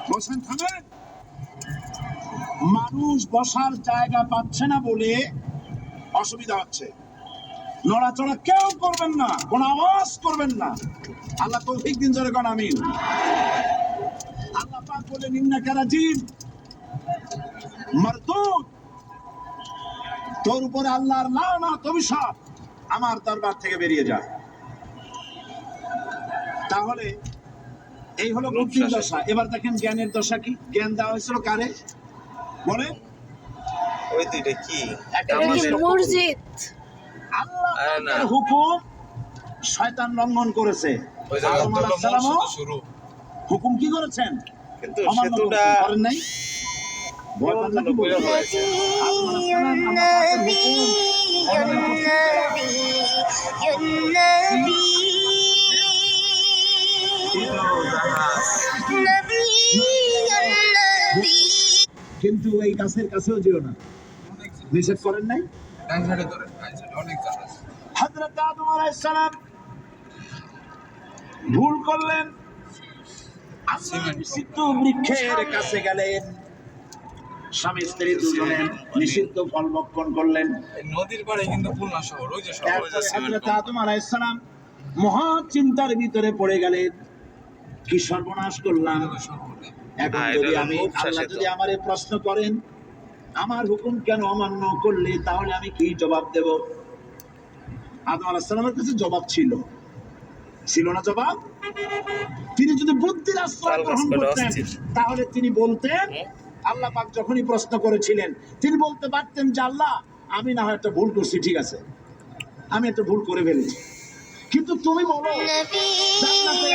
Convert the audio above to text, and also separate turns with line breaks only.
বসেন, থামেন। মানুষ বসার জায়গা পাচ্ছে না বলে অসুবিধা হচ্ছে। নড়াচড়া কেউ করবেন না, কোন আওয়াজ করবেন না। আল্লাহ তৌফিক দিন, জোরে কোন আমিন। আল্লাহ পাক বলেন, ইন্নাকা রাজিম মারদুদ, তোর উপরে আল্লাহর লানত অভিশাপ, আমার দরবার থেকে বেরিয়ে যা। তাহলে এই হলো বুদ্ধির দশা। এবার দেখেন জ্ঞানের দশা কি। জ্ঞান দেওয়া হয়েছিল কারে বলে?
ওই তো এটা কি
মসজিদ।
আল্লাহর হুকুম শয়তান লঙ্ঘন করেছে।
ওই
আদম আলাইহিস সালামও
শুরু,
হুকুম কি করেছেন?
কিন্তু
অমান্য
সেতুটা
করেন নাই। ভয় পান নাকি বলে? আদম আলাইহিস সালাম আল্লাহ পাকের হুকুম অমান্য কিন্তু এই গাছের কাছেও যেও না, নিষেধ করেন নাই। হযরত আদম আলাইহিস সালাম ভুল করলেন, আল্লাহর নিষিদ্ধ বৃক্ষের কাছে গেলেন, স্বামী স্ত্রী দুজনে নিষিদ্ধ ফল ভক্ষণ করলেন।
নদীর পাড়ে কিন্তু খুলনা শহর, ওই যে শহর, ওই যে
হযরত আদম আলাইহিস সালাম মহা চিন্তার ভিতরে পড়ে গেলেন, কি সর্বনাশ করলাম। এখন যদি আমি, আল্লাহ যদি আমারে প্রশ্ন করেন আমার হুকুম কেন অমান্য করলে, তাহলে আমি কি জবাব দেব? আদম আলাইহিস সালামের কাছে জবাব ছিল না? জবাব, তিনি যদি বুদ্ধির আশ্রয় গ্রহণ করতেন তাহলে তিনি বলতেন, আল্লাহ পাক যখনই প্রশ্ন করেছিলেন তিনি বলতে পারতেন যে আল্লাহ আমি না হয় একটা ভুল করছি, ঠিক আছে আমি একটা ভুল করে ফেলেছি, কিন্তু তুমি বলো জান্নাতে